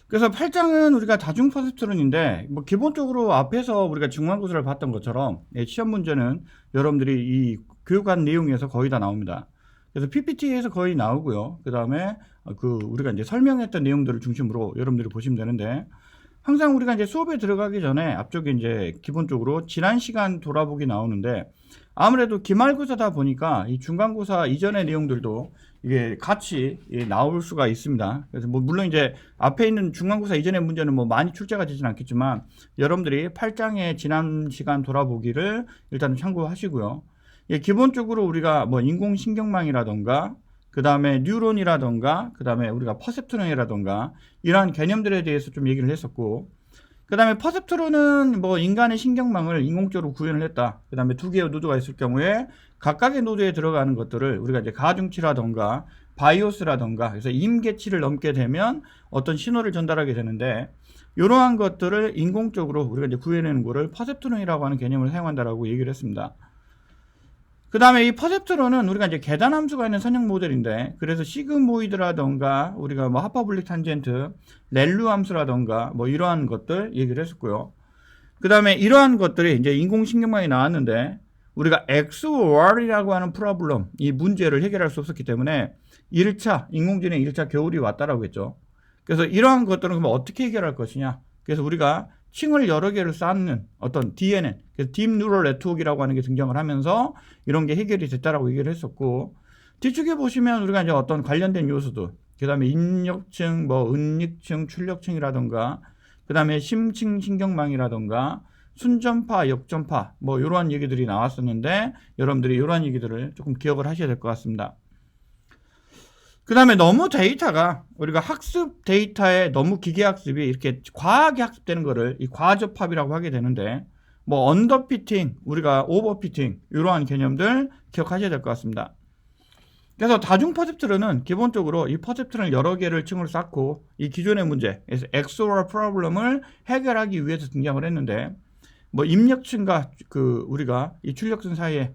그래서 8장은 우리가 다중 퍼셉트론인데 뭐 기본적으로 앞에서 우리가 중간고사를 봤던 것처럼 시험 문제는 여러분들이 이 교육한 내용에서 거의 다 나옵니다. 그래서 PPT에서 거의 나오고요. 그 다음에 우리가 이제 설명했던 내용들을 중심으로 여러분들이 보시면 되는데, 항상 우리가 이제 수업에 들어가기 전에 앞쪽에 이제 기본적으로 지난 시간 돌아보기 나오는데, 아무래도 기말고사다 보니까 이 중간고사 이전의 내용들도 이게 같이 나올 수가 있습니다. 그래서 뭐 물론 이제 앞에 있는 중간고사 이전의 문제는 뭐 많이 출제가 되진 않겠지만, 여러분들이 8장의 지난 시간 돌아보기를 일단 참고하시고요. 예, 기본적으로 우리가 뭐 인공신경망이라던가 그 다음에 뉴런이라던가 그 다음에 우리가 퍼셉트론이라던가 이러한 개념들에 대해서 좀 얘기를 했었고, 그 다음에 퍼셉트론은 뭐 인간의 신경망을 인공적으로 구현을 했다. 그 다음에 두 개의 노드가 있을 경우에 각각의 노드에 들어가는 것들을 우리가 이제 가중치라던가 바이오스라던가 그래서 임계치를 넘게 되면 어떤 신호를 전달하게 되는데, 이러한 것들을 인공적으로 우리가 이제 구현하는 거를 퍼셉트론이라고 하는 개념을 사용한다라고 얘기를 했습니다. 그 다음에 이 퍼셉트론은 우리가 이제 계단 함수가 있는 선형 모델인데, 그래서 시그모이드라던가 우리가 뭐 하퍼블릭 탄젠트, 렐루 함수라던가 뭐 이러한 것들 얘기를 했었고요. 그 다음에 이러한 것들이 이제 인공신경망이 나왔는데, 우리가 XOR이라고 하는 프로블럼, 이 문제를 해결할 수 없었기 때문에 1차, 인공지능 1차 겨울이 왔다라고 했죠. 그래서 이러한 것들은 그럼 어떻게 해결할 것이냐. 그래서 우리가 층을 여러 개를 쌓는 어떤 DNN, 그래서 딥 뉴럴 네트워크라고 하는 게 등장을 하면서 이런 게 해결이 됐다라고 얘기를 했었고, 뒤쪽에 보시면 우리가 이제 어떤 관련된 요소도, 그 다음에 인력층, 뭐 은닉층, 출력층이라던가, 그 다음에 심층 신경망이라던가, 순전파, 역전파, 뭐 이러한 얘기들이 나왔었는데, 여러분들이 이러한 얘기들을 조금 기억을 하셔야 될 것 같습니다. 그 다음에 너무 데이터가 우리가 학습 데이터에 너무 기계학습이 이렇게 과하게 학습되는 거를 이 과접합이라고 하게 되는데, 뭐 언더피팅, 우리가 오버피팅 이러한 개념들 기억하셔야 될 것 같습니다. 그래서 다중 퍼셉트론은 기본적으로 이 퍼셉트론 여러 개를 층을 쌓고 이 기존의 문제, 그래서 XOR 프로블럼을 해결하기 위해서 등장을 했는데, 뭐 입력층과 우리가 이 출력층 사이에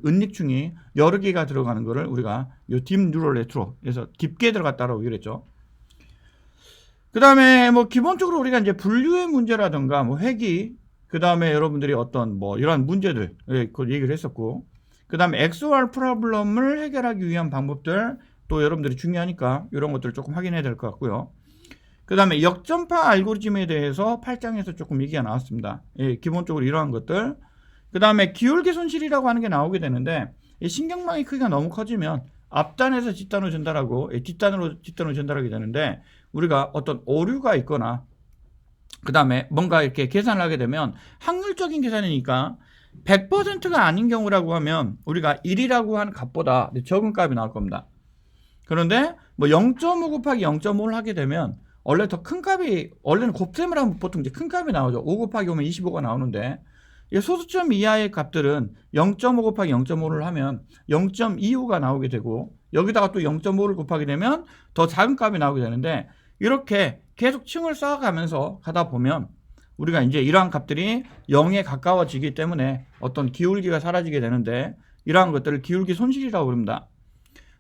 은닉층이 여러 개가 들어가는 거를 우리가 이 딥 뉴럴 네트워크에서 깊게 들어갔다라고 얘기했죠. 그 다음에 뭐 기본적으로 우리가 이제 분류의 문제라든가 뭐 회귀, 그 다음에 여러분들이 어떤 뭐 이런 문제들 그 얘기를 했었고, 그 다음에 XOR 프로블럼을 해결하기 위한 방법들 또 여러분들이 중요하니까 이런 것들을 조금 확인해야 될 것 같고요. 그 다음에 역전파 알고리즘에 대해서 8장에서 조금 얘기가 나왔습니다. 예, 기본적으로 이러한 것들. 그 다음에 기울기 손실이라고 하는 게 나오게 되는데, 이 신경망의 크기가 너무 커지면 앞단에서 뒷단으로 전달하고 뒷단으로 전달하게 되는데, 우리가 어떤 오류가 있거나 그 다음에 뭔가 이렇게 계산을 하게 되면 확률적인 계산이니까 100%가 아닌 경우라고 하면 우리가 1이라고 하는 값보다 적은 값이 나올 겁니다. 그런데 뭐 0.5 곱하기 0.5를 하게 되면 원래 더 큰 값이, 원래는 곱셈을 하면 보통 이제 큰 값이 나오죠. 5 곱하기 5면 25가 나오는데, 이 소수점 이하의 값들은 0.5 곱하기 0.5를 하면 0.25가 나오게 되고, 여기다가 또 0.5를 곱하게 되면 더 작은 값이 나오게 되는데, 이렇게 계속 층을 쌓아가면서 가다 보면 우리가 이제 이러한 값들이 0에 가까워지기 때문에 어떤 기울기가 사라지게 되는데, 이러한 것들을 기울기 손실이라고 부릅니다.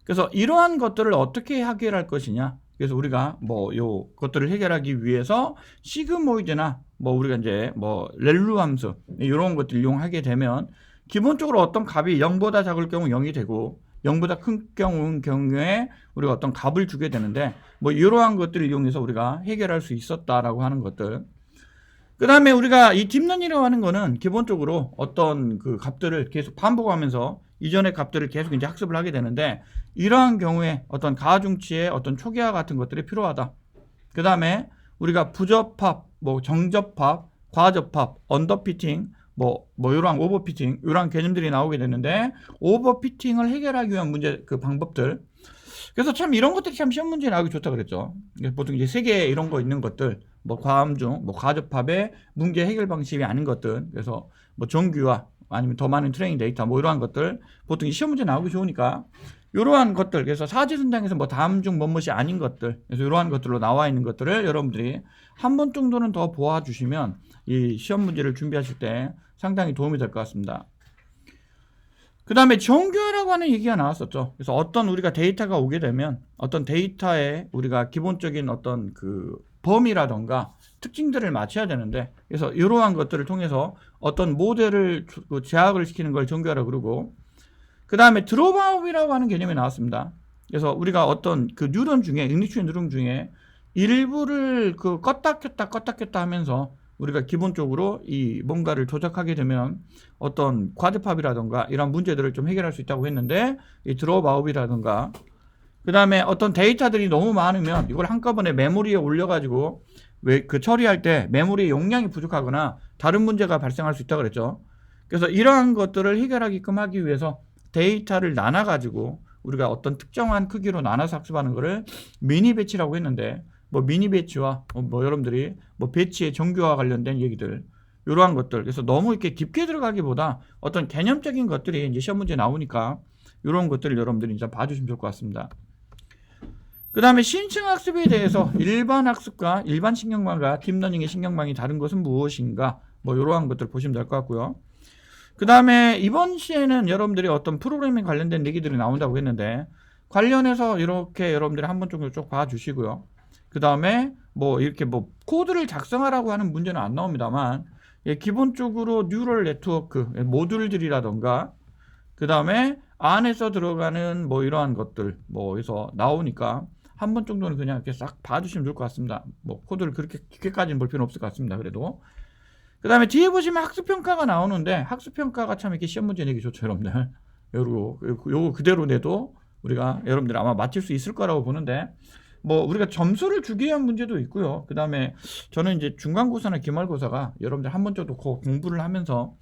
그래서 이러한 것들을 어떻게 해결할 것이냐. 그래서 우리가 뭐 요 것들을 해결하기 위해서 시그모이드나 뭐 우리가 이제 뭐 렐루 함수 이런 것들을 이용하게 되면 기본적으로 어떤 값이 0보다 작을 경우 0이 되고 0보다 큰 경우에 우리가 어떤 값을 주게 되는데, 뭐 이러한 것들을 이용해서 우리가 해결할 수 있었다라고 하는 것들. 그 다음에 우리가 이 딥러닝이라고 하는 거는 기본적으로 어떤 그 값들을 계속 반복하면서 이전의 값들을 계속 이제 학습을 하게 되는데, 이러한 경우에 어떤 가중치의 어떤 초기화 같은 것들이 필요하다. 그 다음에 우리가 부접합, 뭐 정접합, 과접합, 언더피팅, 뭐 이러한 오버피팅, 이러한 개념들이 나오게 되는데, 오버피팅을 해결하기 위한 문제 그 방법들. 그래서 참 이런 것들이 참 시험 문제에 나오기 좋다 그랬죠. 보통 이제 세 개 이런 거 있는 것들, 뭐 과함중, 뭐 과접합의 문제 해결 방식이 아닌 것들, 그래서 뭐 정규화 아니면 더 많은 트레이닝 데이터 뭐 이러한 것들 보통 시험 문제 나오기 좋으니까 이러한 것들, 그래서 사지선장에서 뭐 다음 중 뭐뭇이 아닌 것들, 그래서 이러한 것들로 나와 있는 것들을 여러분들이 한 번 정도는 더 보아주시면 이 시험 문제를 준비하실 때 상당히 도움이 될 것 같습니다. 그 다음에 정규화라고 하는 얘기가 나왔었죠. 그래서 어떤 우리가 데이터가 오게 되면 어떤 데이터에 우리가 기본적인 어떤 그 범위라던가 특징들을 맞춰야 되는데, 그래서 이러한 것들을 통해서 어떤 모델을 제약을 시키는 걸 정교하라 그러고, 그 다음에 드롭아웃이라고 하는 개념이 나왔습니다. 그래서 우리가 어떤 그 뉴런 중에, ignition 뉴런 중에 일부를 그 껐다 켰다 하면서 우리가 기본적으로 이 뭔가를 조작하게 되면 어떤 과대팝이라던가 이런 문제들을 좀 해결할 수 있다고 했는데, 이 드롭아웃이라던가, 그 다음에 어떤 데이터들이 너무 많으면 이걸 한꺼번에 메모리에 올려가지고 왜 그 처리할 때 메모리 용량이 부족하거나 다른 문제가 발생할 수 있다고 그랬죠. 그래서 이러한 것들을 해결하게끔 하기 위해서 데이터를 나눠가지고 우리가 어떤 특정한 크기로 나눠서 학습하는 거를 미니 배치라고 했는데, 뭐 미니 배치와 뭐 여러분들이 뭐 배치의 정교와 관련된 얘기들, 이러한 것들. 그래서 너무 이렇게 깊게 들어가기보다 어떤 개념적인 것들이 이제 시험 문제 나오니까 이런 것들을 여러분들이 이제 봐주시면 좋을 것 같습니다. 그 다음에 신층 학습에 대해서 일반 학습과 일반 신경망과 딥러닝의 신경망이 다른 것은 무엇인가, 뭐 이러한 것들 보시면 될 것 같고요. 그 다음에 이번 시에는 여러분들이 어떤 프로그래밍 관련된 얘기들이 나온다고 했는데, 관련해서 이렇게 여러분들이 한번 정도 쭉 봐주시고요. 그 다음에 뭐 이렇게 뭐 코드를 작성하라고 하는 문제는 안 나옵니다만, 예, 기본적으로 뉴럴 네트워크 모듈들이라던가, 그 다음에 안에서 들어가는 뭐 이러한 것들 뭐 해서 나오니까 한 번 정도는 그냥 이렇게 싹 봐주시면 좋을 것 같습니다. 뭐 코드를 그렇게 깊게까지는 볼 필요는 없을 것 같습니다. 그래도. 그 다음에 뒤에 보시면 학습평가가 나오는데, 학습평가가 참 이렇게 시험 문제 내기 좋죠, 여러분들. 요거 그대로 내도 우리가 여러분들 아마 맞힐 수 있을 거라고 보는데, 뭐 우리가 점수를 주기 위한 문제도 있고요. 그 다음에 저는 이제 중간고사나 기말고사가 여러분들 한 번 정도 공부를 하면서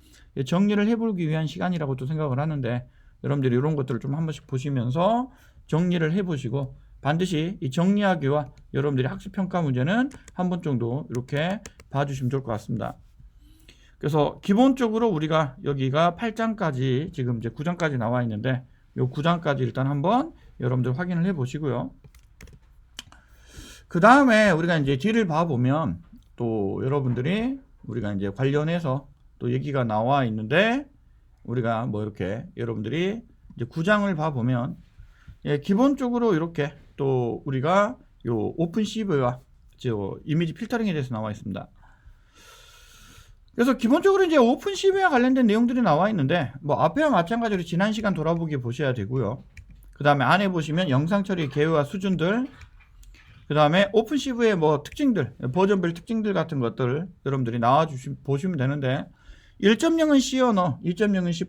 정리를 해보기 위한 시간이라고도 생각을 하는데, 여러분들이 이런 것들을 좀 한 번씩 보시면서 정리를 해보시고, 반드시 이 정리하기와 여러분들이 학습평가 문제는 한 번 정도 이렇게 봐주시면 좋을 것 같습니다. 그래서 기본적으로 우리가 여기가 8장까지 지금 이제 9장까지 나와 있는데, 이 9장까지 일단 한번 여러분들 확인을 해 보시고요. 그 다음에 우리가 이제 뒤를 봐보면 또 여러분들이 우리가 이제 관련해서 또 얘기가 나와 있는데, 우리가 뭐 이렇게 여러분들이 이제 9장을 봐보면, 예, 기본적으로 이렇게 또 우리가 요 오픈CV와 이미지 필터링에 대해서 나와 있습니다. 그래서 기본적으로 이제 오픈CV와 관련된 내용들이 나와 있는데, 뭐 앞에와 마찬가지로 지난 시간 돌아보기 보셔야 되고요. 그 다음에 안에 보시면 영상 처리 개요와 수준들, 그 다음에 오픈CV의 뭐 특징들, 버전별 특징들 같은 것들 여러분들이 보시면 되는데, 1.0은 C 언어, 2.0은 C++,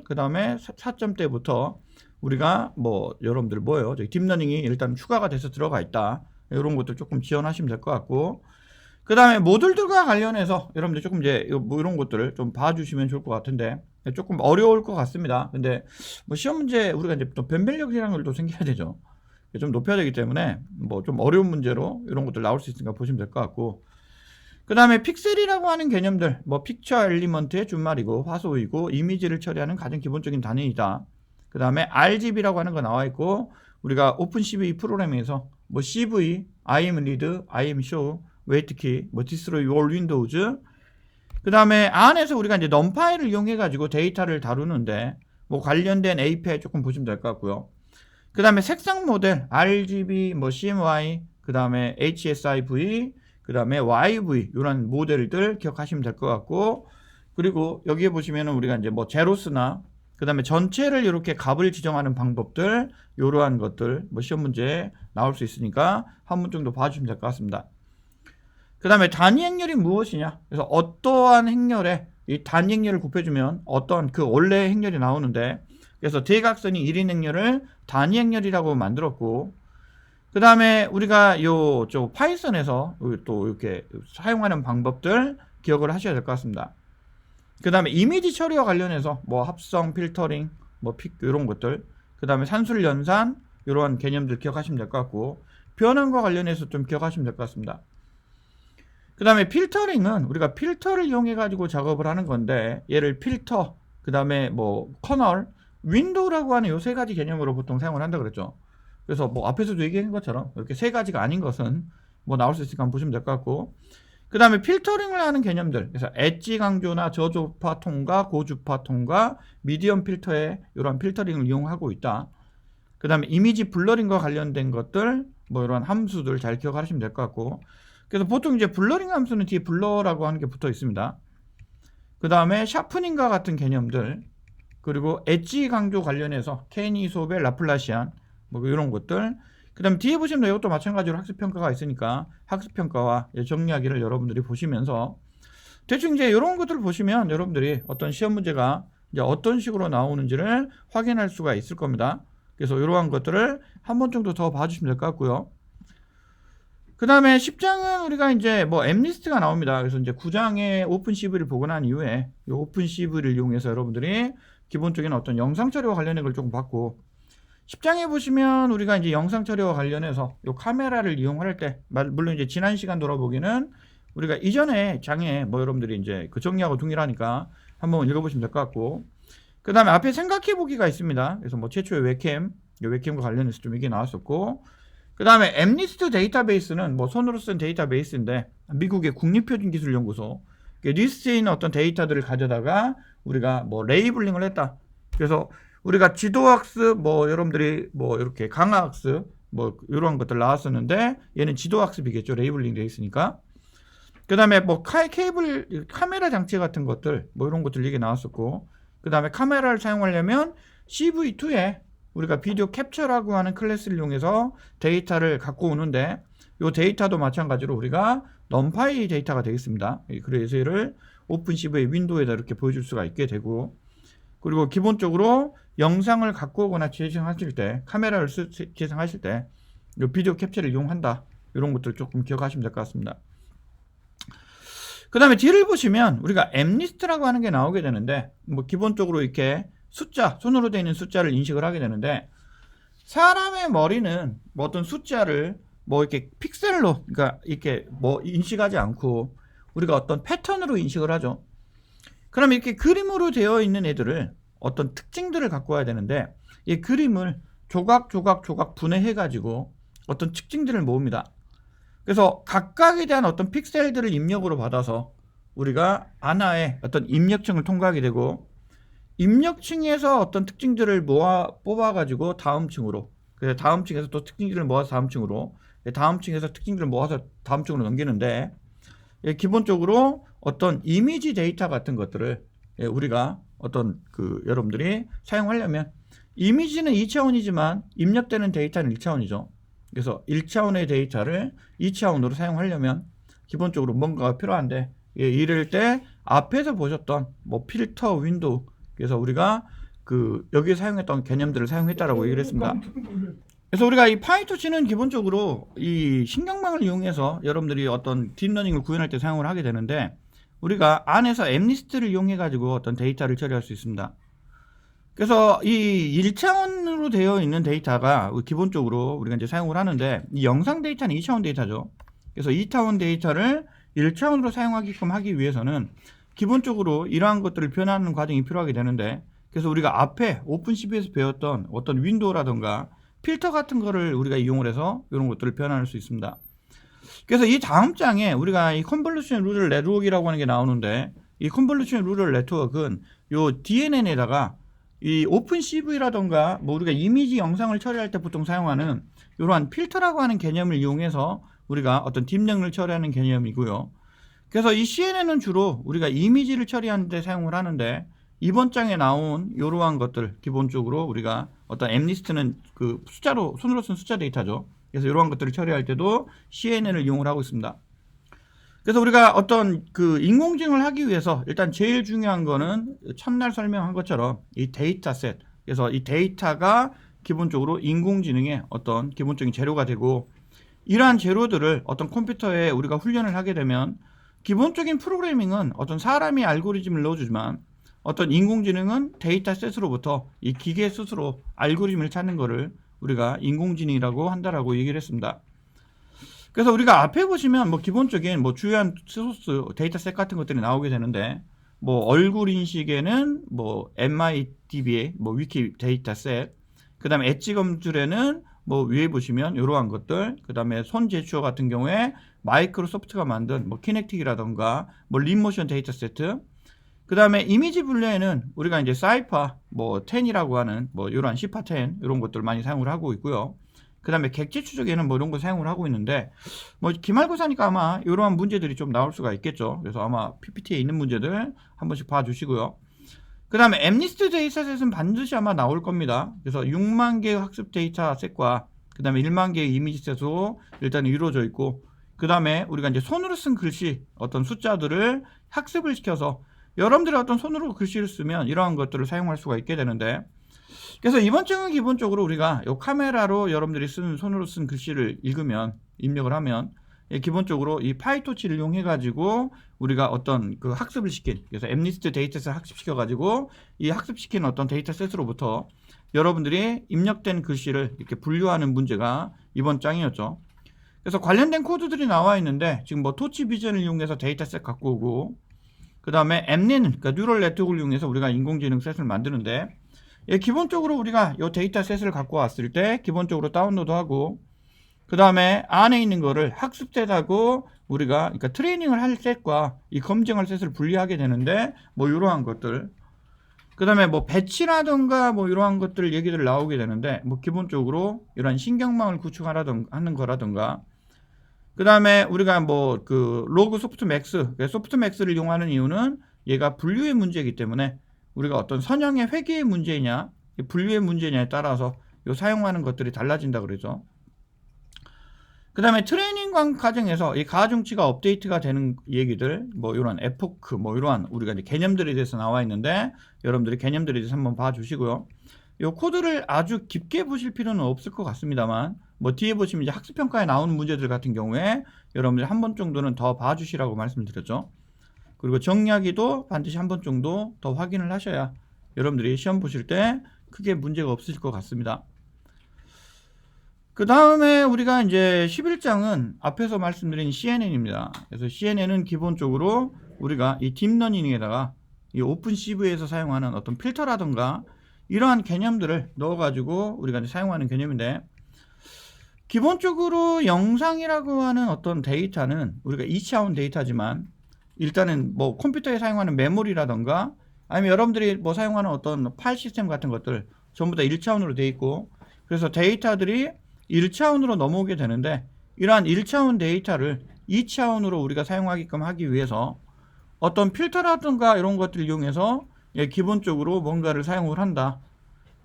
그 다음에 4점대부터 우리가 뭐 여러분들 뭐예요? 저기 딥러닝이 일단 추가가 돼서 들어가 있다. 이런 것도 조금 지원하시면 될 것 같고, 그 다음에 모듈들과 관련해서 여러분들 조금 이제 뭐 이런 것들을 좀 봐주시면 좋을 것 같은데, 조금 어려울 것 같습니다. 근데 뭐 시험 문제 우리가 이제 또 변별력이라는 걸 또 생겨야 되죠. 좀 높여야 되기 때문에 뭐 좀 어려운 문제로 이런 것들 나올 수 있으니까 보시면 될 것 같고, 그 다음에 픽셀이라고 하는 개념들, 뭐 픽처 엘리먼트의 준말이고 화소이고 이미지를 처리하는 가장 기본적인 단위이다. 그 다음에 RGB라고 하는 거 나와 있고, 우리가 오픈CV 프로그램에서 뭐 CV, IM read, IM show, wait key, 뭐 destroy all windows, 그 다음에 안에서 우리가 이제 num파일을 이용해 가지고 데이터를 다루는데, 뭐 관련된 API 조금 보시면 될 것 같고요. 그 다음에 색상 모델 RGB, 뭐 CMY, 그 다음에 HSIV, 그 다음에 YV, 이런 모델들 기억하시면 될 것 같고, 그리고 여기에 보시면은 우리가 이제 뭐 제로스나 그 다음에 전체를 이렇게 값을 지정하는 방법들, 이러한 것들 뭐 시험 문제에 나올 수 있으니까 한 번 정도 봐주시면 될 것 같습니다. 그 다음에 단위 행렬이 무엇이냐, 그래서 어떠한 행렬에 이 단위 행렬을 곱해주면 어떤 그 원래 행렬이 나오는데, 그래서 대각선이 1인 행렬을 단위 행렬이라고 만들었고, 그 다음에 우리가 저 파이썬에서 또 이렇게 사용하는 방법들 기억을 하셔야 될 것 같습니다. 그 다음에 이미지 처리와 관련해서 뭐 합성, 필터링, 뭐 픽 이런 것들, 그 다음에 산술 연산 이러한 개념들 기억하시면 될 것 같고, 변환과 관련해서 좀 기억하시면 될 것 같습니다. 그 다음에 필터링은 우리가 필터를 이용해 가지고 작업을 하는 건데, 얘를 필터, 그 다음에 뭐 커널, 윈도우라고 하는 요 세 가지 개념으로 보통 사용을 한다 그랬죠. 그래서 뭐 앞에서도 얘기한 것처럼 이렇게 세 가지가 아닌 것은 뭐 나올 수 있으니까 한번 보시면 될 것 같고, 그 다음에 필터링을 하는 개념들, 그래서 엣지 강조나 저주파 통과, 고주파 통과, 미디엄 필터에 이런 필터링을 이용하고 있다. 그 다음에 이미지 블러링과 관련된 것들, 뭐 이런 함수들 잘 기억하시면 될 것 같고, 그래서 보통 이제 블러링 함수는 뒤에 블러라고 하는 게 붙어 있습니다. 그 다음에 샤프닝과 같은 개념들, 그리고 엣지 강조 관련해서 케니 수업의 라플라시안 뭐 이런 것들, 그 다음에 뒤에 보시면 이것도 마찬가지로 학습평가가 있으니까 학습평가와 정리하기를 여러분들이 보시면서 대충 이제 이런 것들을 보시면 여러분들이 어떤 시험 문제가 이제 어떤 식으로 나오는지를 확인할 수가 있을 겁니다. 그래서 이러한 것들을 한 번 정도 더 봐주시면 될 것 같고요. 그 다음에 10장은 우리가 이제 뭐 엠리스트가 나옵니다. 그래서 이제 9장에 오픈CV를 보고 난 이후에 이 오픈CV를 이용해서 여러분들이 기본적인 어떤 영상 처리와 관련된 걸 조금 봤고, 10장에 보시면 우리가 이제 영상 처리와 관련해서 이 카메라를 이용할 때, 물론 이제 지난 시간 돌아보기는 우리가 이전에 장에 뭐 여러분들이 이제 그 정리하고 동일하니까 한번 읽어보시면 될 것 같고, 그 다음에 앞에 생각해보기가 있습니다. 그래서 뭐 최초의 웹캠, 웹캠과 관련해서 좀 이게 나왔었고, 그 다음에 엠리스트 데이터베이스는 뭐 손으로 쓴 데이터베이스인데 미국의 국립표준기술연구소 리스트에 있는 어떤 데이터들을 가져다가 우리가 뭐 레이블링을 했다. 그래서 우리가 지도학습 뭐 여러분들이 뭐 이렇게 강화학습 뭐 이런 것들 나왔었는데 얘는 지도학습이겠죠. 레이블링 돼 있으니까. 그 다음에 뭐 케이블 카메라 장치 같은 것들 뭐 이런 것들 얘기 나왔었고, 그 다음에 카메라를 사용하려면 CV2에 우리가 비디오 캡처라고 하는 클래스를 이용해서 데이터를 갖고 오는데 이 데이터도 마찬가지로 우리가 넘파이 데이터가 되겠습니다. 그래서 얘를 오픈CV 윈도우에다 이렇게 보여줄 수가 있게 되고, 그리고 기본적으로 영상을 갖고 오거나 재생하실 때, 카메라를 재생하실 때 이 비디오 캡처를 이용한다. 이런 것들 조금 기억하시면 될 것 같습니다. 그 다음에 뒤를 보시면 우리가 엠리스트라고 하는 게 나오게 되는데 뭐 기본적으로 이렇게 숫자, 손으로 되어 있는 숫자를 인식을 하게 되는데, 사람의 머리는 뭐 어떤 숫자를 뭐 이렇게 픽셀로, 그러니까 이렇게 뭐 인식하지 않고 우리가 어떤 패턴으로 인식을 하죠. 그럼 이렇게 그림으로 되어 있는 애들을 어떤 특징들을 갖고 와야 되는데 이 그림을 조각 분해해 가지고 어떤 특징들을 모읍니다. 그래서 각각에 대한 어떤 픽셀들을 입력으로 받아서 우리가 하나의 어떤 입력층을 통과하게 되고, 입력층에서 어떤 특징들을 뽑아가지고 다음 층으로, 그래서 다음 층에서 또 특징들을 모아서 다음 층으로, 다음 층에서 특징들을 모아서 다음 층으로 넘기는데, 기본적으로 어떤 이미지 데이터 같은 것들을 우리가 어떤 여러분들이 사용하려면 이미지는 2차원이지만 입력되는 데이터는 1차원이죠. 그래서 1차원의 데이터를 2차원으로 사용하려면 기본적으로 뭔가가 필요한데, 이럴 때 앞에서 보셨던 뭐 필터 윈도우, 그래서 우리가 여기에 사용했던 개념들을 사용했다라고 얘기를 했습니다. 그래서 우리가 이 파이토치는 기본적으로 이 신경망을 이용해서 여러분들이 어떤 딥러닝을 구현할 때 사용을 하게 되는데, 우리가 안에서 엠리스트를 이용해 가지고 어떤 데이터를 처리할 수 있습니다. 그래서 이 1차원으로 되어 있는 데이터가 기본적으로 우리가 이제 사용을 하는데, 이 영상 데이터는 2차원 데이터죠. 그래서 2차원 데이터를 1차원으로 사용하게끔 하기 위해서는 기본적으로 이러한 것들을 변화하는 과정이 필요하게 되는데, 그래서 우리가 앞에 오픈CV에서 배웠던 어떤 윈도우라든가 필터 같은 거를 우리가 이용을 해서 이런 것들을 변환할 수 있습니다. 그래서 이 다음 장에 우리가 이 컨볼루션 루럴 네트워크라고 하는 게 나오는데, 이 컨볼루션 루럴 네트워크는 요 DNN에다가 이 오픈CV라든가 뭐 우리가 이미지 영상을 처리할 때 보통 사용하는 이러한 필터라고 하는 개념을 이용해서 우리가 어떤 딥러닝을 처리하는 개념이고요. 그래서 이 CNN은 주로 우리가 이미지를 처리하는 데 사용을 하는데, 이번 장에 나온 이러한 것들 기본적으로 우리가 어떤 엠리스트는 숫자로, 손으로 쓴 숫자 데이터죠. 그래서 이러한 것들을 처리할 때도 CNN을 이용을 하고 있습니다. 그래서 우리가 어떤 인공지능을 하기 위해서 일단 제일 중요한 거는 첫날 설명한 것처럼 이 데이터셋, 그래서 이 데이터가 기본적으로 인공지능의 어떤 기본적인 재료가 되고, 이러한 재료들을 어떤 컴퓨터에 우리가 훈련을 하게 되면 기본적인 프로그래밍은 어떤 사람이 알고리즘을 넣어주지만 어떤 인공지능은 데이터셋으로부터 이 기계 스스로 알고리즘을 찾는 거를 우리가 인공지능이라고 한다라고 얘기를 했습니다. 그래서 우리가 앞에 보시면 뭐 기본적인 뭐 주요한 소스 데이터셋 같은 것들이 나오게 되는데, 뭐 얼굴 인식에는 뭐 MIDB의 뭐 위키 데이터셋, 그 다음에 엣지 검출에는 뭐 위에 보시면 이러한 것들, 그 다음에 손 제스처 같은 경우에 마이크로소프트가 만든 뭐 키넥틱이라던가 뭐 립모션 데이터 세트, 그 다음에 이미지 분류에는 우리가 이제 사이파 뭐 10이라고 하는 뭐 이러한 시파 10 이런 것들을 많이 사용을 하고 있고요. 그 다음에 객지 추적에는 뭐 이런 거 사용을 하고 있는데, 뭐 기말고사니까 아마 이러한 문제들이 좀 나올 수가 있겠죠. 그래서 아마 PPT에 있는 문제들 한 번씩 봐주시고요. 그 다음에 엠니스트 데이터셋은 반드시 아마 나올 겁니다. 그래서 6만 개의 학습 데이터셋과 그 다음에 1만 개의 이미지셋으로 일단 이루어져 있고, 그 다음에 우리가 이제 손으로 쓴 글씨 어떤 숫자들을 학습을 시켜서 여러분들이 어떤 손으로 글씨를 쓰면 이러한 것들을 사용할 수가 있게 되는데, 그래서 이번 주는 기본적으로 우리가 이 카메라로 여러분들이 쓰는 손으로 쓴 글씨를 읽으면, 입력을 하면 기본적으로 이 파이토치를 이용해 가지고 우리가 어떤 그 학습을 시킨, 그래서 엠니스트 데이터셋을 학습시켜 가지고 이 학습시킨 어떤 데이터셋으로부터 여러분들이 입력된 글씨를 이렇게 분류하는 문제가 이번 장이었죠. 그래서 관련된 코드들이 나와 있는데, 지금 뭐 토치 비전을 이용해서 데이터셋 갖고 오고, 그 다음에 엠닌, 그러니까 뉴럴 네트워크를 이용해서 우리가 인공지능 셋을 만드는데, 기본적으로 우리가 이 데이터셋을 갖고 왔을 때 기본적으로 다운로드하고, 그 다음에 안에 있는 거를 학습셋하고 우리가 그러니까 트레이닝을 할 셋과 이 검증할 셋을 분리하게 되는데, 뭐 이러한 것들, 그 다음에 뭐 배치라던가 뭐 이러한 것들 얘기들 나오게 되는데, 뭐 기본적으로 이런 신경망을 구축하는 거라던가, 그 다음에 우리가 뭐 그 로그 소프트맥스, 소프트맥스를 이용하는 이유는 얘가 분류의 문제이기 때문에 우리가 어떤 선형의 회귀의 문제냐 분류의 문제냐에 따라서 요 사용하는 것들이 달라진다 그러죠. 그 다음에 트레이닝 과정에서 이 가중치가 업데이트가 되는 얘기들, 뭐 이런 에포크, 뭐 이러한 우리가 이제 개념들에 대해서 나와 있는데, 여러분들이 개념들에 대해서 한번 봐주시고요. 이 코드를 아주 깊게 보실 필요는 없을 것 같습니다만, 뭐 뒤에 보시면 이제 학습평가에 나오는 문제들 같은 경우에 여러분들이 한 번 정도는 더 봐주시라고 말씀드렸죠. 그리고 정리하기도 반드시 한 번 정도 더 확인을 하셔야 여러분들이 시험 보실 때 크게 문제가 없으실 것 같습니다. 그 다음에 우리가 이제 11장은 앞에서 말씀드린 CNN입니다. 그래서 CNN은 기본적으로 우리가 이 딥러닝에다가 이 오픈CV에서 사용하는 어떤 필터라든가 이러한 개념들을 넣어가지고 우리가 이제 사용하는 개념인데, 기본적으로 영상이라고 하는 어떤 데이터는 우리가 2차원 데이터지만, 일단은 뭐 컴퓨터에 사용하는 메모리라던가 아니면 여러분들이 뭐 사용하는 어떤 파일 시스템 같은 것들 전부 다 1차원으로 되어 있고, 그래서 데이터들이 1차원으로 넘어오게 되는데, 이러한 1차원 데이터를 2차원으로 우리가 사용하게끔 하기 위해서 어떤 필터라든가 이런 것들을 이용해서 기본적으로 뭔가를 사용을 한다.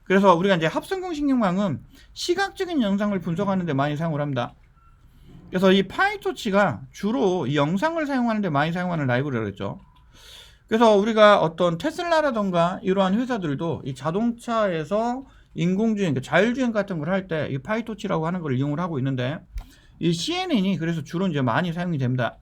그래서 우리가 이제 합성공식영망은 시각적인 영상을 분석하는 데 많이 사용을 합니다. 그래서 이 파이토치가 주로 이 영상을 사용하는 데 많이 사용하는 라이브러리라고 했죠. 그래서 우리가 어떤 테슬라라던가 이러한 회사들도 이 자동차에서 인공주행, 자율주행 같은 걸 할 때 이 파이토치라고 하는 걸 이용을 하고 있는데, 이 CNN이 그래서 주로 이제 많이 사용이 됩니다.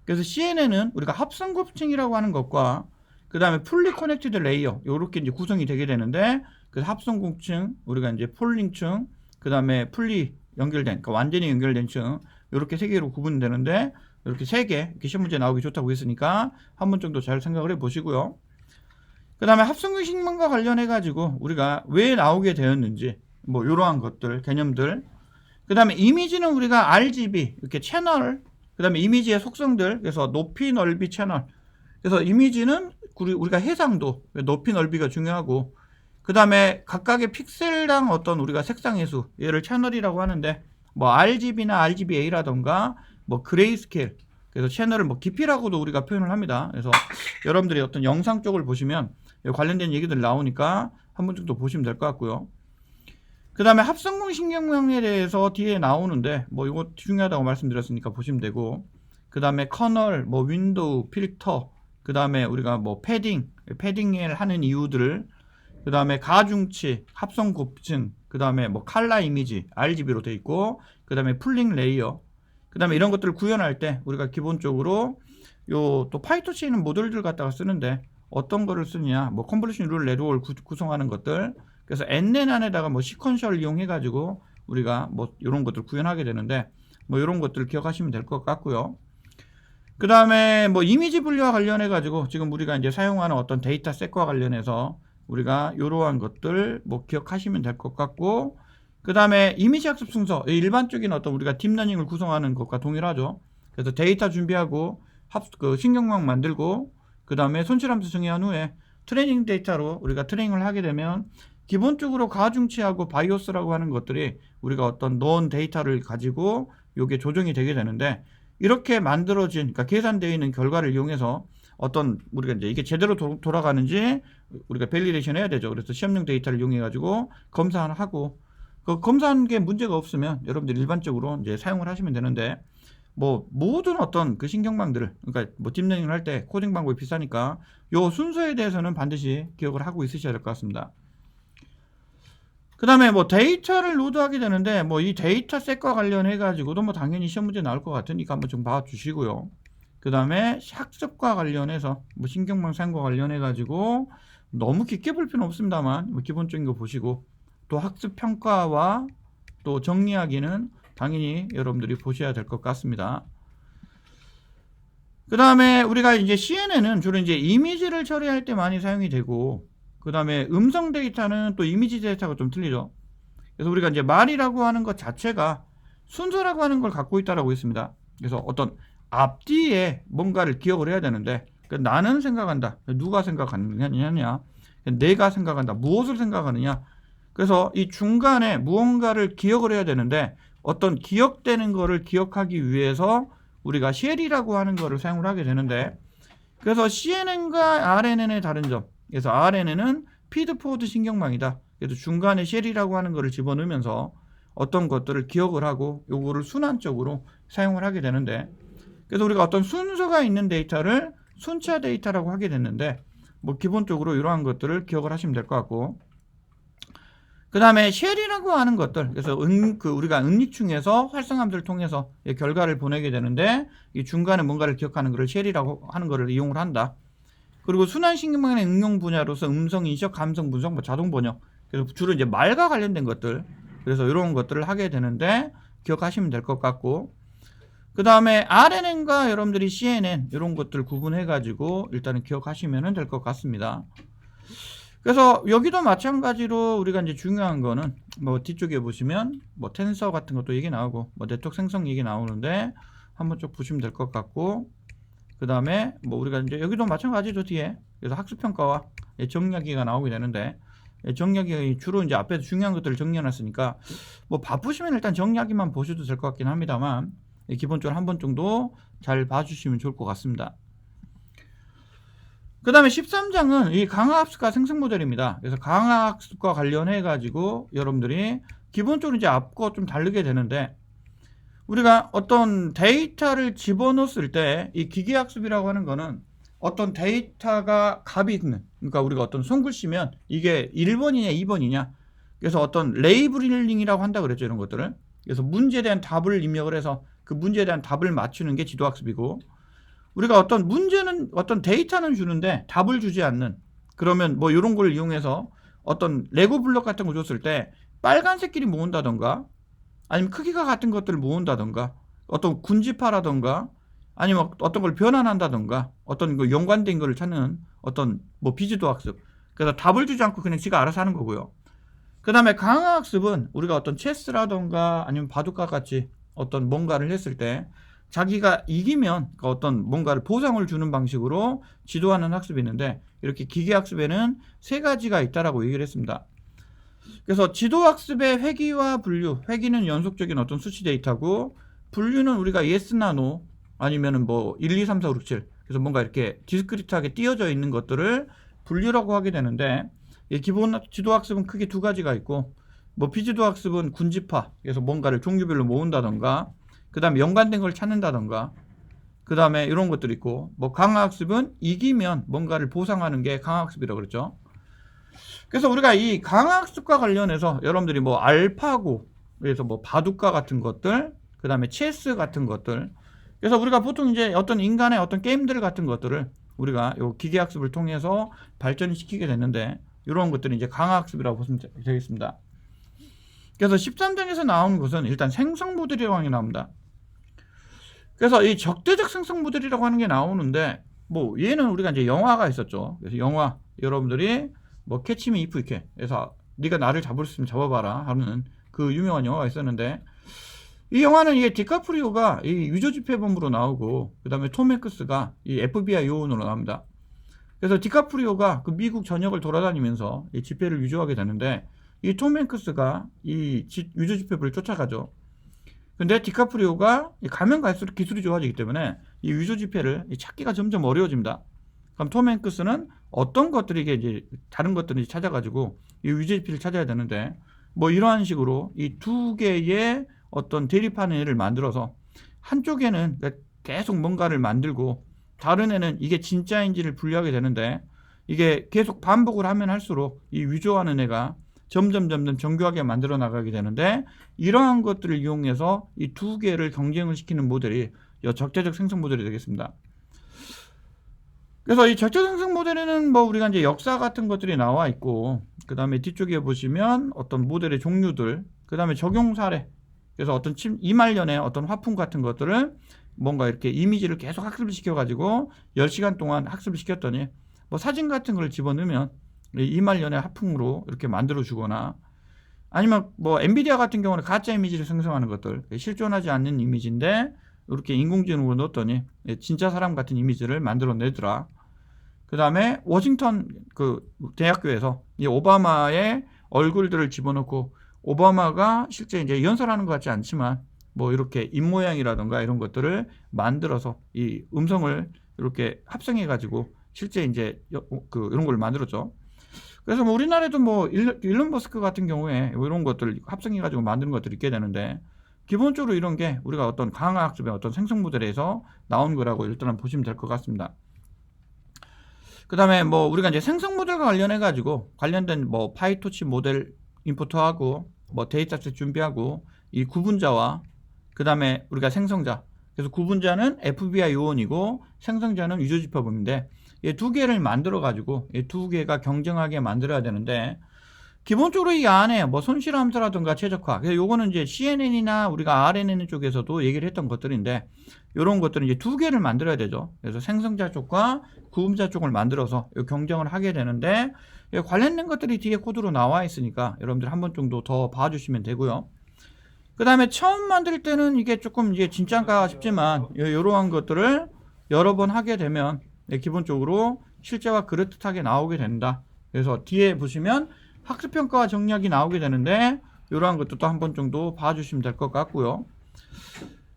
그래서 CNN은 우리가 합성 곱층이라고 하는 것과 그 다음에 풀리 커넥티드 레이어 이렇게 이제 구성이 되게 되는데, 그 합성 곱층, 우리가 이제 폴링층, 그 다음에 풀리 연결된, 그러니까 완전히 연결된 층, 이렇게 세 개로 구분되는데, 이렇게 세 개, 이렇게 시험 문제 나오기 좋다고 했으니까 한 번 정도 잘 생각을 해 보시고요. 그 다음에 합성공식망과 관련해 가지고 우리가 왜 나오게 되었는지, 뭐 이러한 것들, 개념들. 그 다음에 이미지는 우리가 RGB 이렇게 채널, 그 다음에 이미지의 속성들, 그래서 높이 넓이 채널. 그래서 이미지는 우리가 해상도, 높이 넓이가 중요하고, 그 다음에 각각의 픽셀당 어떤 우리가 색상의 수, 얘를 채널이라고 하는데, 뭐 RGB나 RGBA라던가 뭐 그레이스케일, 그래서 채널을 뭐 깊이라고도 우리가 표현을 합니다. 그래서 여러분들이 어떤 영상 쪽을 보시면 관련된 얘기들 나오니까 한 번 정도 보시면 될 것 같고요. 그 다음에 합성공식영망에 대해서 뒤에 나오는데, 뭐 이거 중요하다고 말씀드렸으니까 보시면 되고, 그 다음에 커널, 뭐 윈도우, 필터, 그 다음에 우리가 뭐 패딩을 하는 이유들을, 그 다음에 가중치, 합성 곱층, 그 다음에 뭐 칼라 이미지, RGB로 되어 있고, 그 다음에 풀링 레이어, 그 다음에 이런 것들을 구현할 때 우리가 기본적으로 요 또 파이토치에 있는 모듈들 갖다가 쓰는데 어떤 거를 쓰느냐, 뭐 컨볼루션 룰 네트워크를 구성하는 것들, 그래서 nlen 안에다가 뭐 시퀀셜 이용해 가지고 우리가 뭐 이런 것들 구현하게 되는데, 뭐 이런 것들을 기억하시면 될 것 같고요. 그 다음에 뭐 이미지 분류와 관련해 가지고 지금 우리가 이제 사용하는 어떤 데이터셋과 관련해서 우리가 이러한 것들 뭐 기억하시면 될 것 같고, 그 다음에 이미지 학습 순서, 일반적인 어떤 우리가 딥러닝을 구성하는 것과 동일하죠. 그래서 데이터 준비하고 신경망 만들고, 그 다음에 손실함수 정의한 후에 트레이닝 데이터로 우리가 트레이닝을 하게 되면 기본적으로 가중치하고 바이오스라고 하는 것들이 우리가 어떤 넣은 데이터를 가지고 요게 조정이 되게 되는데, 이렇게 만들어진, 그러니까 계산되어 있는 결과를 이용해서 어떤 우리가 이제 이게 제대로 돌아가는지 우리가 밸리데이션 해야 되죠. 그래서 시험용 데이터를 이용해 가지고 검사를 하고, 그 검사하는 게 문제가 없으면 여러분들 일반적으로 이제 사용을 하시면 되는데, 뭐 모든 어떤 그 신경망들을, 그러니까 뭐 딥러닝을 할 때 코딩 방법이 비싸니까 요 순서에 대해서는 반드시 기억을 하고 있으셔야 될 것 같습니다. 그 다음에 뭐 데이터를 로드하게 되는데, 뭐 이 데이터셋과 관련해 가지고도 뭐 당연히 시험 문제 나올 것 같으니까 한번 좀 봐주시고요. 그 다음에 학습과 관련해서 뭐 신경망 사용과 관련해 가지고 너무 깊게 볼 필요는 없습니다만 뭐 기본적인 거 보시고, 또 학습 평가와 또 정리하기는 당연히 여러분들이 보셔야 될 것 같습니다. 그 다음에 우리가 이제 CNN은 주로 이제 이미지를 처리할 때 많이 사용이 되고, 그 다음에 음성 데이터는 또 이미지 데이터가 좀 틀리죠. 그래서 우리가 이제 말이라고 하는 것 자체가 순서라고 하는 걸 갖고 있다라고 했습니다. 그래서 어떤 앞뒤에 뭔가를 기억을 해야 되는데, 나는 생각한다, 누가 생각하느냐, 내가 생각한다, 무엇을 생각하느냐. 그래서 이 중간에 무언가를 기억을 해야 되는데, 어떤 기억되는 거를 기억하기 위해서 우리가 쉘이라고 하는 거를 사용을 하게 되는데, 그래서 CNN과 RNN의 다른 점, 그래서 RNN은 피드포워드 신경망이다. 그래서 중간에 쉘이라고 하는 거를 집어넣으면서 어떤 것들을 기억을 하고 요거를 순환적으로 사용을 하게 되는데, 그래서 우리가 어떤 순서가 있는 데이터를 순차 데이터라고 하게 됐는데, 뭐 기본적으로 이러한 것들을 기억을 하시면 될 것 같고, 그 다음에 쉘이라고 하는 것들, 그래서 우리가 응립충에서 활성함들을 통해서 결과를 보내게 되는데, 이 중간에 뭔가를 기억하는 것을 쉘이라고 하는 것을 이용을 한다. 그리고 순환신경망의 응용 분야로서 음성 인식, 감성 분석, 뭐 자동 번역, 그래서 주로 이제 말과 관련된 것들, 그래서 이런 것들을 하게 되는데 기억하시면 될 것 같고, 그 다음에 RNN과 여러분들이 CNN 이런 것들 구분해 가지고 일단은 기억하시면 될 것 같습니다. 그래서 여기도 마찬가지로 우리가 이제 중요한 거는 뭐 뒤쪽에 보시면 뭐 텐서 같은 것도 얘기 나오고 뭐 네트워크 생성 얘기 나오는데 한번 쭉 보시면 될 것 같고, 그 다음에 뭐 우리가 이제 여기도 마찬가지로 뒤에 그래서 학습평가와 정리하기가 나오게 되는데, 정리하기 주로 이제 앞에서 중요한 것들을 정리해 놨으니까 뭐 바쁘시면 일단 정리하기만 보셔도 될 것 같긴 합니다만, 기본적으로 한 번 정도 잘 봐주시면 좋을 것 같습니다. 그 다음에 13장은 이 강화학습과 생성 모델입니다. 그래서 강화학습과 관련해 가지고 여러분들이 기본적으로 이제 앞과 좀 다르게 되는데, 우리가 어떤 데이터를 집어넣었을 때 이 기계학습이라고 하는 거는 어떤 데이터가 값이 있는, 그러니까 우리가 어떤 손글씨면 이게 1번이냐 2번이냐, 그래서 어떤 레이블링이라고 한다 그랬죠, 이런 것들을. 그래서 문제에 대한 답을 입력을 해서 그 문제에 대한 답을 맞추는 게 지도학습이고, 우리가 어떤 문제는 어떤 데이터는 주는데 답을 주지 않는, 그러면 뭐 이런 걸 이용해서 어떤 레고 블록 같은 거 줬을 때 빨간색끼리 모은다던가, 아니면 크기가 같은 것들을 모은다던가, 어떤 군집화라던가, 아니면 어떤 걸 변환한다던가, 어떤 거 연관된 거를 찾는 어떤 뭐 비지도 학습. 그래서 답을 주지 않고 그냥 지가 알아서 하는 거고요. 그 다음에 강화학습은 우리가 어떤 체스라던가 아니면 바둑과 같이 어떤 뭔가를 했을 때 자기가 이기면 어떤 뭔가를 보상을 주는 방식으로 지도하는 학습이 있는데, 이렇게 기계학습에는 세 가지가 있다라고 얘기를 했습니다. 그래서 지도학습의 회귀와 분류, 회귀는 연속적인 어떤 수치 데이터고, 분류는 우리가 yes나 no, 아니면은 뭐 1, 2, 3, 4, 5, 6, 7, 그래서 뭔가 이렇게 디스크리트하게 띄어져 있는 것들을 분류라고 하게 되는데, 기본 지도학습은 크게 두 가지가 있고, 뭐 비지도학습은 군집화, 그래서 뭔가를 종류별로 모은다던가, 그 다음에 연관된 걸 찾는다던가, 그 다음에 이런 것들이 있고, 뭐 강화학습은 이기면 뭔가를 보상하는 게 강화학습이라고 그랬죠. 그래서 우리가 이 강화학습과 관련해서 여러분들이 뭐 알파고, 그래서 뭐 바둑과 같은 것들, 그 다음에 체스 같은 것들, 그래서 우리가 보통 이제 어떤 인간의 어떤 게임들 같은 것들을 우리가 요 기계학습을 통해서 발전시키게 됐는데, 이런 것들이 이제 강화학습이라고 보시면 되겠습니다. 그래서 13장에서 나오는 것은 일단 생성 모델이라고 하는 게 나옵니다. 그래서 이 적대적 생성 모델이라고 하는 게 나오는데, 뭐 얘는 우리가 이제 영화가 있었죠. 그래서 영화 여러분들이 뭐 캐치미 이프 이케, 그래서 네가 나를 잡을 수 있으면 잡아봐라 하는 그 유명한 영화가 있었는데, 이 영화는 이게 디카프리오가 이 유조집회범으로 나오고, 그 다음에 톰 행크스가 이 FBI 요원으로 나옵니다. 그래서 디카프리오가 그 미국 전역을 돌아다니면서 이 지폐를 위조하게 되는데 이 톰 행크스가 이 위조 지폐부를 쫓아가죠. 근데 디카프리오가 가면 갈수록 기술이 좋아지기 때문에 이 위조 지폐를 찾기가 점점 어려워집니다. 그럼 톰 행크스는 어떤 것들이 이제 다른 것들을 찾아가지고 이 위조 지폐를 찾아야 되는데 뭐 이러한 식으로 이 두 개의 어떤 대립하는 애를 만들어서 한쪽에는 계속 뭔가를 만들고 다른 애는 이게 진짜인지를 분류하게 되는데 이게 계속 반복을 하면 할수록 이 위조하는 애가 점점 정교하게 만들어 나가게 되는데 이러한 것들을 이용해서 이 두 개를 경쟁을 시키는 모델이 적재적 생성 모델이 되겠습니다. 그래서 이 적재적 생성 모델에는 뭐 우리가 이제 역사 같은 것들이 나와 있고 그 다음에 뒤쪽에 보시면 어떤 모델의 종류들 그 다음에 적용 사례 그래서 어떤 이말년의 어떤 화풍 같은 것들을 뭔가 이렇게 이미지를 계속 학습을 시켜가지고 10시간 동안 학습을 시켰더니 뭐 사진 같은 걸 집어넣으면 이말년의 화풍으로 이렇게 만들어주거나 아니면 뭐 엔비디아 같은 경우는 가짜 이미지를 생성하는 것들 실존하지 않는 이미지인데 이렇게 인공지능으로 넣었더니 진짜 사람 같은 이미지를 만들어내더라. 그 다음에 워싱턴 그 대학교에서 이 오바마의 얼굴들을 집어넣고 오바마가 실제 이제 연설하는 것 같지 않지만 뭐 이렇게 입모양이라든가 이런 것들을 만들어서 이 음성을 이렇게 합성해 가지고 실제 이제 이런 걸 만들었죠. 그래서 뭐 우리나라에도 뭐 일론 머스크 같은 경우에 이런 것들을 합성해 가지고 만드는 것들이 있게 되는데 기본적으로 이런 게 우리가 어떤 강화학습의 어떤 생성 모델에서 나온 거라고 일단은 보시면 될 것 같습니다. 그 다음에 뭐 우리가 이제 생성 모델과 관련해 가지고 관련된 뭐 파이토치 모델 임포트하고 뭐 데이터셋 준비하고 이 구분자와 그 다음에 우리가 생성자 그래서 구분자는 FBI 요원이고 생성자는 위조지표범인데 이 두 개를 만들어 가지고 이 두 개가 경쟁하게 만들어야 되는데 기본적으로 이 안에 뭐 손실함수라든가 최적화 그래서 요거는 이제 CNN이나 우리가 RNN 쪽에서도 얘기를 했던 것들인데 이런 것들은 이제 두 개를 만들어야 되죠. 그래서 생성자 쪽과 구분자 쪽을 만들어서 경쟁을 하게 되는데 관련된 것들이 뒤에 코드로 나와 있으니까 여러분들 한 번 정도 더 봐주시면 되고요. 그 다음에 처음 만들 때는 이게 조금 이게 진짠가 싶지만 이러한 것들을 여러 번 하게 되면 기본적으로 실제와 그럴듯하게 나오게 된다. 그래서 뒤에 보시면 학습평가와 정리하기 나오게 되는데 이러한 것도 한 번 정도 봐주시면 될 것 같고요.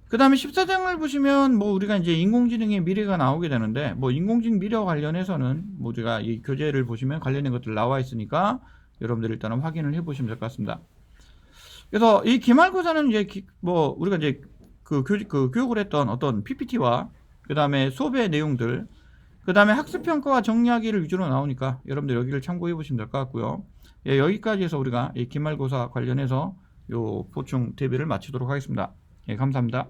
그 다음에 14장을 보시면 뭐 우리가 이제 인공지능의 미래가 나오게 되는데 뭐 인공지능 미래와 관련해서는 뭐 우리가 이 교재를 보시면 관련된 것들 나와 있으니까 여러분들 일단은 확인을 해 보시면 될 것 같습니다. 그래서 이 기말고사는 이제 뭐 우리가 이제 그 교육을 했던 어떤 PPT와 그 다음에 수업의 내용들 그 다음에 학습평가와 정리하기를 위주로 나오니까 여러분들 여기를 참고해 보시면 될 것 같고요. 예, 여기까지 해서 우리가 이 기말고사 관련해서 요 보충 대비를 마치도록 하겠습니다. 예, 감사합니다.